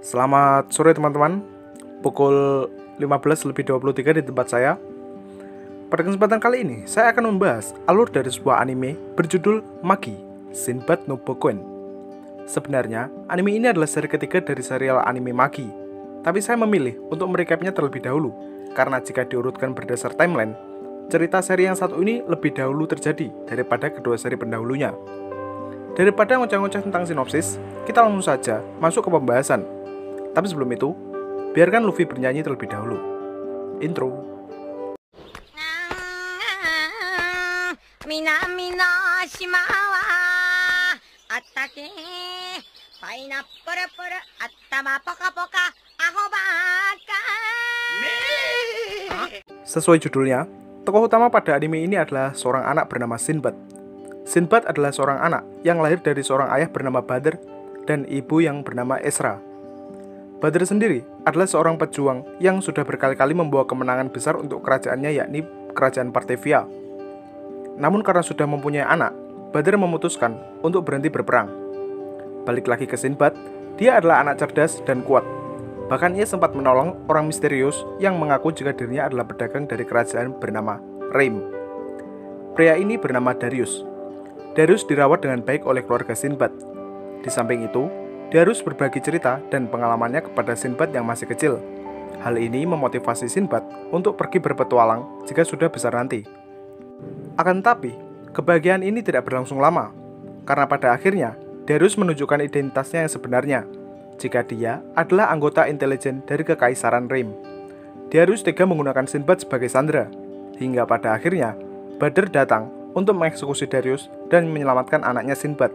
Selamat sore teman-teman. Pukul 15:23 di tempat saya. Pada kesempatan kali ini, saya akan membahas alur dari sebuah anime berjudul Magi, Sinbad no Bokoen. Sebenarnya, anime ini adalah seri ketiga dari serial anime Magi. Tapi saya memilih untuk merecapnya terlebih dahulu, karena jika diurutkan berdasar timeline, cerita seri yang satu ini lebih dahulu terjadi daripada kedua seri pendahulunya. Daripada ngoceh-ngoceh tentang sinopsis, kita langsung saja masuk ke pembahasan. Tapi sebelum itu, biarkan Luffy bernyanyi terlebih dahulu. Intro. Sesuai judulnya, tokoh utama pada anime ini adalah seorang anak bernama Sinbad. Sinbad adalah seorang anak yang lahir dari seorang ayah bernama Badr dan ibu yang bernama Esra. Badr sendiri adalah seorang pejuang yang sudah berkali-kali membawa kemenangan besar untuk kerajaannya, yakni kerajaan Partevia. Namun karena sudah mempunyai anak, Badr memutuskan untuk berhenti berperang. Balik lagi ke Sinbad, dia adalah anak cerdas dan kuat. Bahkan ia sempat menolong orang misterius yang mengaku jika dirinya adalah pedagang dari kerajaan bernama Reim. Pria ini bernama Darius. Darius dirawat dengan baik oleh keluarga Sinbad. Di samping itu, Darius berbagi cerita dan pengalamannya kepada Sinbad yang masih kecil. Hal ini memotivasi Sinbad untuk pergi berpetualang jika sudah besar nanti. Akan tetapi, kebahagiaan ini tidak berlangsung lama, karena pada akhirnya Darius menunjukkan identitasnya yang sebenarnya, jika dia adalah anggota intelijen dari Kekaisaran Reim. Darius tega menggunakan Sinbad sebagai sandera, hingga pada akhirnya Badr datang untuk mengeksekusi Darius dan menyelamatkan anaknya Sinbad.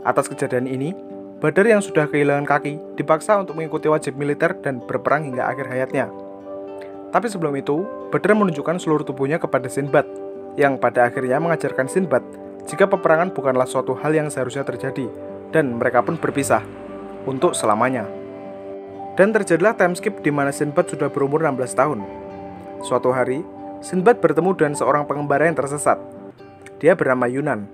Atas kejadian ini, Badr yang sudah kehilangan kaki dipaksa untuk mengikuti wajib militer dan berperang hingga akhir hayatnya. Tapi sebelum itu, Badr menunjukkan seluruh tubuhnya kepada Sinbad, yang pada akhirnya mengajarkan Sinbad jika peperangan bukanlah suatu hal yang seharusnya terjadi, dan mereka pun berpisah untuk selamanya. Dan terjadilah time skip di mana Sinbad sudah berumur 16 tahun. Suatu hari, Sinbad bertemu dengan seorang pengembara yang tersesat. Dia bernama Yunan.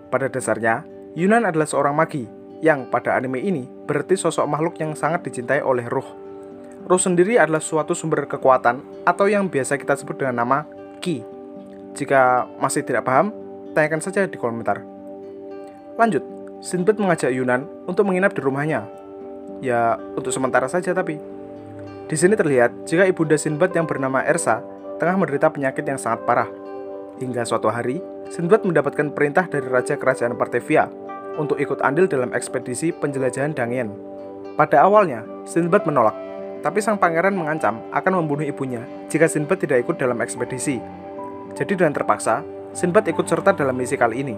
Pada dasarnya, Yunan adalah seorang magi, yang pada anime ini berarti sosok makhluk yang sangat dicintai oleh Ruh. Ruh sendiri adalah suatu sumber kekuatan atau yang biasa kita sebut dengan nama Ki. Jika masih tidak paham, tanyakan saja di kolom komentar. Lanjut, Sinbad mengajak Yunan untuk menginap di rumahnya. Ya, untuk sementara saja tapi. Di sini terlihat jika ibunda Sinbad yang bernama Ersa tengah menderita penyakit yang sangat parah. Hingga suatu hari, Sinbad mendapatkan perintah dari Raja Kerajaan Partevia untuk ikut andil dalam ekspedisi penjelajahan Dangien. Pada awalnya, Sinbad menolak, tapi sang pangeran mengancam akan membunuh ibunya jika Sinbad tidak ikut dalam ekspedisi. Jadi dengan terpaksa, Sinbad ikut serta dalam misi kali ini.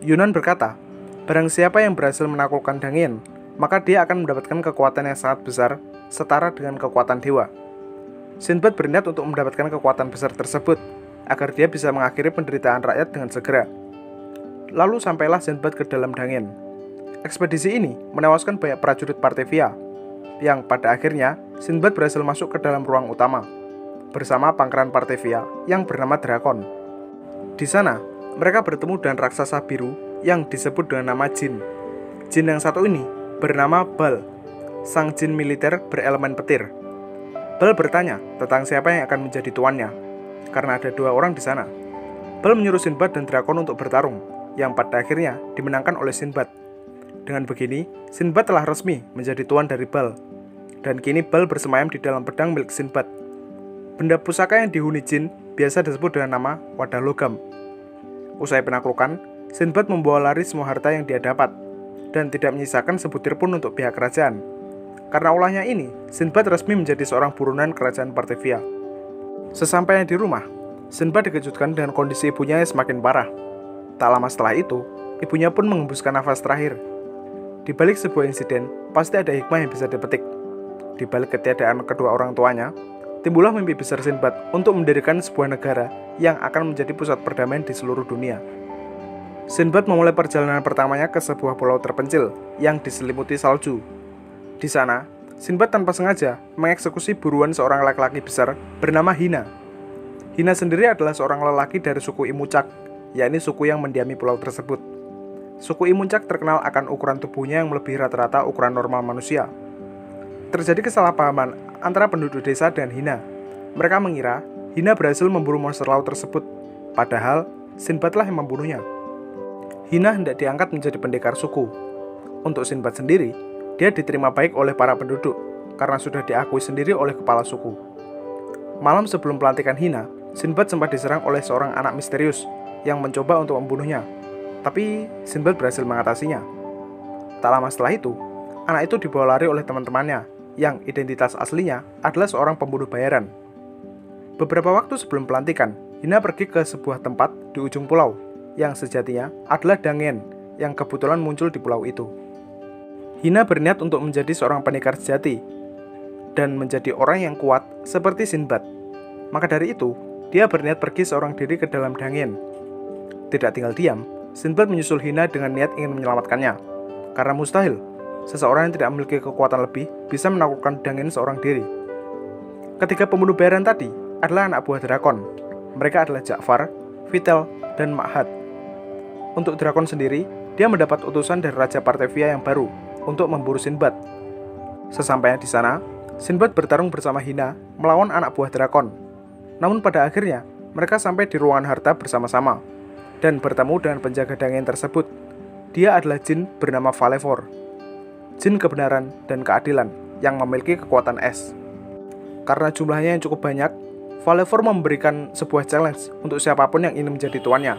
Yunan berkata, barang siapa yang berhasil menaklukkan Dangien, maka dia akan mendapatkan kekuatan yang sangat besar, setara dengan kekuatan dewa. Sinbad berniat untuk mendapatkan kekuatan besar tersebut, agar dia bisa mengakhiri penderitaan rakyat dengan segera. Lalu sampailah Sinbad ke dalam Dangien. Ekspedisi ini menewaskan banyak prajurit Partevia, yang pada akhirnya Sinbad berhasil masuk ke dalam ruang utama bersama pangeran Partevia yang bernama Drakon. Di sana, mereka bertemu dengan raksasa biru yang disebut dengan nama Jin. Jin yang satu ini bernama Bal, sang jin militer berelemen petir. Bal bertanya tentang siapa yang akan menjadi tuannya, karena ada dua orang di sana. Bal menyuruh Sinbad dan Drakon untuk bertarung, yang pada akhirnya dimenangkan oleh Sinbad. Dengan begini, Sinbad telah resmi menjadi tuan dari Bal, dan kini Bal bersemayam di dalam pedang milik Sinbad. Benda pusaka yang dihuni jin biasa disebut dengan nama wadah logam. Usai penaklukan, Sinbad membawa lari semua harta yang dia dapat, dan tidak menyisakan sebutir pun untuk pihak kerajaan. Karena ulahnya ini, Sinbad resmi menjadi seorang buronan kerajaan Partevia. Sesampainya di rumah, Sinbad dikejutkan dengan kondisi ibunya yang semakin parah. Tak lama setelah itu, ibunya pun mengembuskan nafas terakhir. Di balik sebuah insiden, pasti ada hikmah yang bisa dipetik. Di balik ketiadaan kedua orang tuanya, timbullah mimpi besar Sinbad untuk mendirikan sebuah negara yang akan menjadi pusat perdamaian di seluruh dunia. Sinbad memulai perjalanan pertamanya ke sebuah pulau terpencil yang diselimuti salju. Di sana, Sinbad tanpa sengaja mengeksekusi buruan seorang laki-laki besar bernama Hina. Hina sendiri adalah seorang lelaki dari suku Imucak, yakni suku yang mendiami pulau tersebut. Suku Imuncak terkenal akan ukuran tubuhnya yang melebihi rata-rata ukuran normal manusia. Terjadi kesalahpahaman antara penduduk desa dan Hina. Mereka mengira Hina berhasil memburu monster laut tersebut, padahal Sinbadlah yang membunuhnya. Hina hendak diangkat menjadi pendekar suku. Untuk Sinbad sendiri, dia diterima baik oleh para penduduk karena sudah diakui sendiri oleh kepala suku. Malam sebelum pelantikan Hina, Sinbad sempat diserang oleh seorang anak misterius yang mencoba untuk membunuhnya. Tapi Sinbad berhasil mengatasinya. Tak lama setelah itu, anak itu dibawa lari oleh teman-temannya yang identitas aslinya adalah seorang pembunuh bayaran. Beberapa waktu sebelum pelantikan, Hina pergi ke sebuah tempat di ujung pulau yang sejatinya adalah Dangen yang kebetulan muncul di pulau itu. Hina berniat untuk menjadi seorang pendekar sejati dan menjadi orang yang kuat seperti Sinbad. Maka dari itu, dia berniat pergi seorang diri ke dalam Dangen. Tidak tinggal diam, Sinbad menyusul Hina dengan niat ingin menyelamatkannya. Karena mustahil, seseorang yang tidak memiliki kekuatan lebih bisa menaklukkan Dangen seorang diri. Ketiga pembunuh bayaran tadi adalah anak buah drakon. Mereka adalah Ja'far, Vitel, dan Ma'had. Untuk drakon sendiri, dia mendapat utusan dari Raja Partevia yang baru untuk memburu Sinbad. Sesampainya di sana, Sinbad bertarung bersama Hina melawan anak buah drakon. Namun pada akhirnya, mereka sampai di ruangan harta bersama-sama dan bertemu dengan penjaga Dangen tersebut. Dia adalah jin bernama Falevor, jin kebenaran dan keadilan yang memiliki kekuatan es. Karena jumlahnya yang cukup banyak, Falevor memberikan sebuah challenge untuk siapapun yang ingin menjadi tuannya,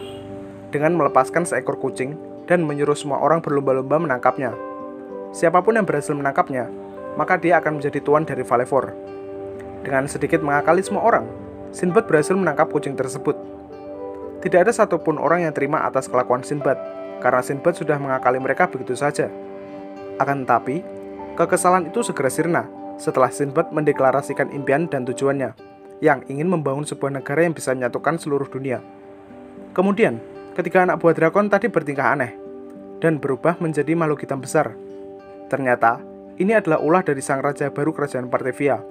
dengan melepaskan seekor kucing dan menyuruh semua orang berlomba-lomba menangkapnya. Siapapun yang berhasil menangkapnya, maka dia akan menjadi tuan dari Falevor. Dengan sedikit mengakali semua orang, Sinbad berhasil menangkap kucing tersebut. Tidak ada satupun orang yang terima atas kelakuan Sinbad, karena Sinbad sudah mengakali mereka begitu saja. Akan tetapi, kekesalan itu segera sirna setelah Sinbad mendeklarasikan impian dan tujuannya, yang ingin membangun sebuah negara yang bisa menyatukan seluruh dunia. Kemudian, ketika anak buah drakon tadi bertingkah aneh dan berubah menjadi makhluk hitam besar, ternyata ini adalah ulah dari sang raja baru kerajaan Partevia,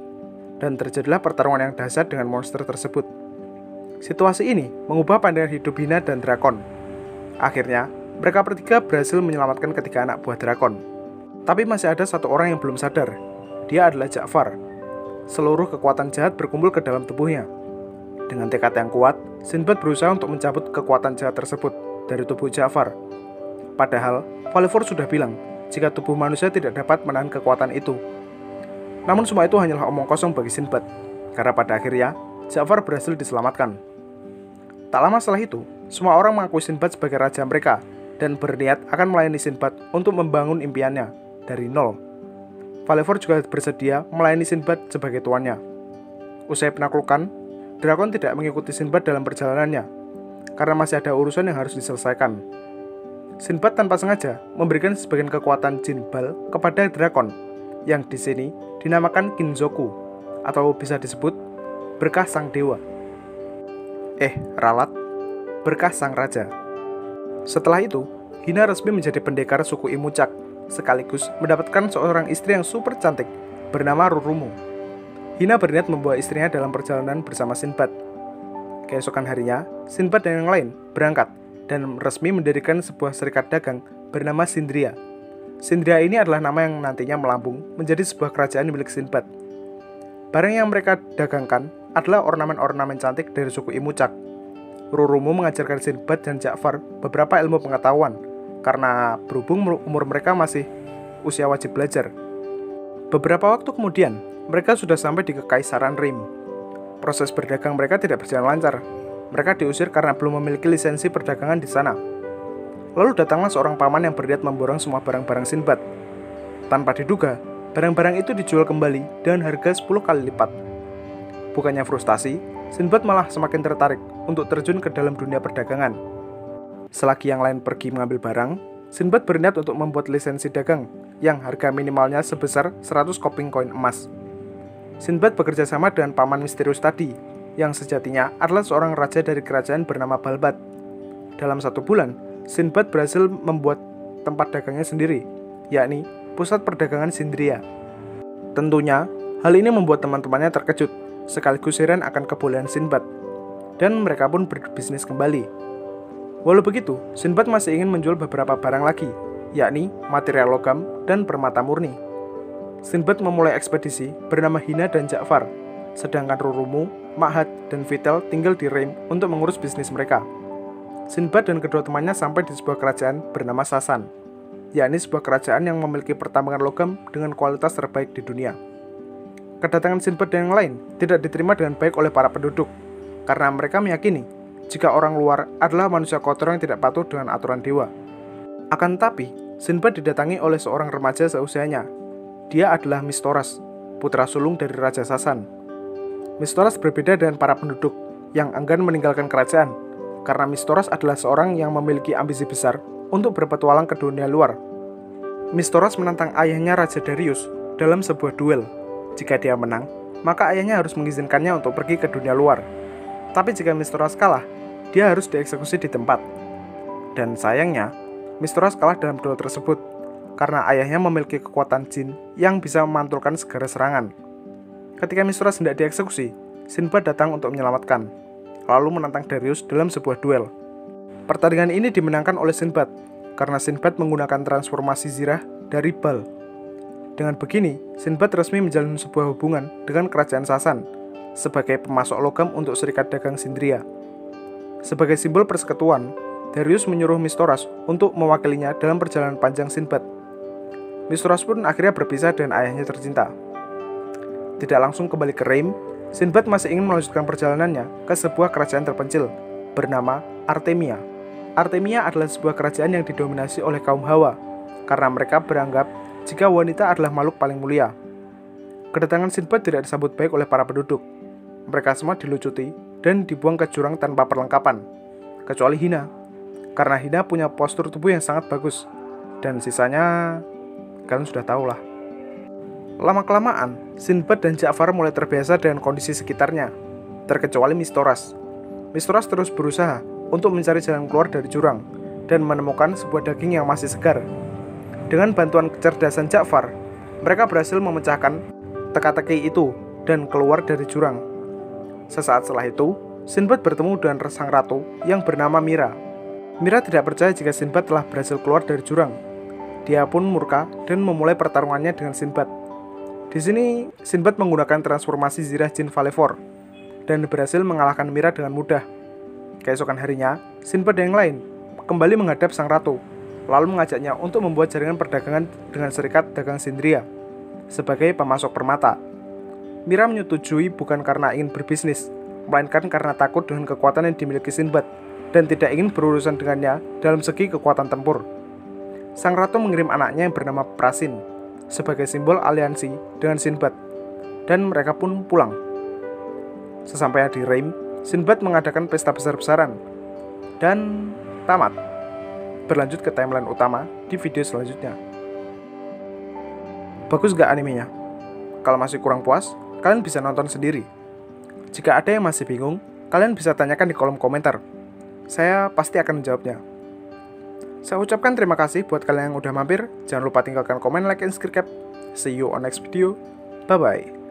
dan terjadilah pertarungan yang dahsyat dengan monster tersebut. Situasi ini mengubah pandangan hidup Hina dan drakon. Akhirnya, mereka bertiga berhasil menyelamatkan ketiga anak buah drakon. Tapi masih ada satu orang yang belum sadar. Dia adalah Ja'far. Seluruh kekuatan jahat berkumpul ke dalam tubuhnya. Dengan tekad yang kuat, Sinbad berusaha untuk mencabut kekuatan jahat tersebut dari tubuh Ja'far. Padahal, Falevor sudah bilang jika tubuh manusia tidak dapat menahan kekuatan itu. Namun semua itu hanyalah omong kosong bagi Sinbad, karena pada akhirnya Ja'far berhasil diselamatkan. Tak lama setelah itu, semua orang mengakui Sinbad sebagai raja mereka dan berniat akan melayani Sinbad untuk membangun impiannya dari nol. Falevor juga bersedia melayani Sinbad sebagai tuannya. Usai penaklukan, drakon tidak mengikuti Sinbad dalam perjalanannya karena masih ada urusan yang harus diselesaikan. Sinbad tanpa sengaja memberikan sebagian kekuatan jin bal kepada drakon yang di sini dinamakan Kinzoku atau bisa disebut berkah sang dewa. Ralat, berkah sang raja. Setelah itu, Hina resmi menjadi pendekar suku Imucak, sekaligus mendapatkan seorang istri yang super cantik bernama Rurumu. Hina berniat membawa istrinya dalam perjalanan bersama Sinbad. Keesokan harinya, Sinbad dan yang lain berangkat dan resmi mendirikan sebuah serikat dagang bernama Sindria. Sindria ini adalah nama yang nantinya melambung menjadi sebuah kerajaan milik Sinbad. Barang yang mereka dagangkan adalah ornamen-ornamen cantik dari suku Imucak. Rurumu mengajarkan Sinbad dan Ja'far beberapa ilmu pengetahuan, karena berhubung umur mereka masih usia wajib belajar. Beberapa waktu kemudian, mereka sudah sampai di Kekaisaran Rim. Proses berdagang mereka tidak berjalan lancar. Mereka diusir karena belum memiliki lisensi perdagangan di sana. Lalu datanglah seorang paman yang berniat memborong semua barang-barang Sinbad. Tanpa diduga, barang-barang itu dijual kembali dengan harga 10 kali lipat. Bukannya frustasi, Sinbad malah semakin tertarik untuk terjun ke dalam dunia perdagangan. Selagi yang lain pergi mengambil barang, Sinbad berniat untuk membuat lisensi dagang yang harga minimalnya sebesar 100 koping koin emas. Sinbad bekerja sama dengan paman misterius tadi, yang sejatinya adalah seorang raja dari kerajaan bernama Balbat. Dalam 1 bulan, Sinbad berhasil membuat tempat dagangnya sendiri, yakni pusat perdagangan Sindria. Tentunya, hal ini membuat teman-temannya terkejut, sekaligus heran akan kebolehan Sinbad, dan mereka pun berbisnis kembali. Walau begitu, Sinbad masih ingin menjual beberapa barang lagi, yakni material logam dan permata murni. Sinbad memulai ekspedisi bernama Hina dan Ja'far, sedangkan Rurumu, Ma'had, dan Vitel tinggal di Reim untuk mengurus bisnis mereka. Sinbad dan kedua temannya sampai di sebuah kerajaan bernama Sasan, yakni sebuah kerajaan yang memiliki pertambangan logam dengan kualitas terbaik di dunia. Kedatangan Sinbad dan yang lain tidak diterima dengan baik oleh para penduduk, karena mereka meyakini jika orang luar adalah manusia kotor yang tidak patuh dengan aturan dewa. Akan tetapi, Sinbad didatangi oleh seorang remaja seusianya. Dia adalah Mistoras, putra sulung dari Raja Sasan. Mistoras berbeda dengan para penduduk yang enggan meninggalkan kerajaan, karena Mistoras adalah seorang yang memiliki ambisi besar untuk berpetualang ke dunia luar. Mistoras menantang ayahnya Raja Darius dalam sebuah duel. Jika dia menang, maka ayahnya harus mengizinkannya untuk pergi ke dunia luar. Tapi jika Mistoras kalah, dia harus dieksekusi di tempat. Dan sayangnya, Mistoras kalah dalam duel tersebut karena ayahnya memiliki kekuatan jin yang bisa memantulkan segala serangan. Ketika Mistoras hendak dieksekusi, Sinbad datang untuk menyelamatkan, lalu menantang Darius dalam sebuah duel. Pertandingan ini dimenangkan oleh Sinbad karena Sinbad menggunakan transformasi zirah dari Bal. Dengan begini, Sinbad resmi menjalin sebuah hubungan dengan kerajaan Sasan sebagai pemasok logam untuk Serikat Dagang Sindria. Sebagai simbol persekutuan, Darius menyuruh Mistoras untuk mewakilinya dalam perjalanan panjang Sinbad. Mistoras pun akhirnya berpisah dengan ayahnya tercinta. Tidak langsung kembali ke Reim, Sinbad masih ingin melanjutkan perjalanannya ke sebuah kerajaan terpencil bernama Artemia. Artemia adalah sebuah kerajaan yang didominasi oleh kaum Hawa, karena mereka beranggap jika wanita adalah makhluk paling mulia. Kedatangan Sinbad tidak disambut baik oleh para penduduk. Mereka semua dilucuti dan dibuang ke jurang tanpa perlengkapan, kecuali Hina, karena Hina punya postur tubuh yang sangat bagus, dan sisanya kalian sudah tahu lah. Lama-kelamaan, Sinbad dan Ja'far mulai terbiasa dengan kondisi sekitarnya, terkecuali Mistoras. Mistoras terus berusaha untuk mencari jalan keluar dari jurang dan menemukan sebuah daging yang masih segar. Dengan bantuan kecerdasan Ja'far, mereka berhasil memecahkan teka-teki itu dan keluar dari jurang. Sesaat setelah itu, Sinbad bertemu dengan sang ratu yang bernama Mira. Mira tidak percaya jika Sinbad telah berhasil keluar dari jurang. Dia pun murka dan memulai pertarungannya dengan Sinbad. Di sini, Sinbad menggunakan transformasi zirah jin Valevor dan berhasil mengalahkan Mira dengan mudah. Keesokan harinya, Sinbad dan yang lain kembali menghadap sang ratu, lalu mengajaknya untuk membuat jaringan perdagangan dengan Serikat Dagang Sindria sebagai pemasok permata. Mira menyetujui bukan karena ingin berbisnis, melainkan karena takut dengan kekuatan yang dimiliki Sinbad dan tidak ingin berurusan dengannya dalam segi kekuatan tempur. Sang ratu mengirim anaknya yang bernama Prasin sebagai simbol aliansi dengan Sinbad, dan mereka pun pulang. Sesampainya di Reim, Sinbad mengadakan pesta besar-besaran dan tamat. Berlanjut ke timeline utama di video selanjutnya. Bagus gak animenya? Kalau masih kurang puas, kalian bisa nonton sendiri. Jika ada yang masih bingung, kalian bisa tanyakan di kolom komentar. Saya pasti akan menjawabnya. Saya ucapkan terima kasih buat kalian yang udah mampir. Jangan lupa tinggalkan komen, like, and subscribe. See you on next video. Bye-bye.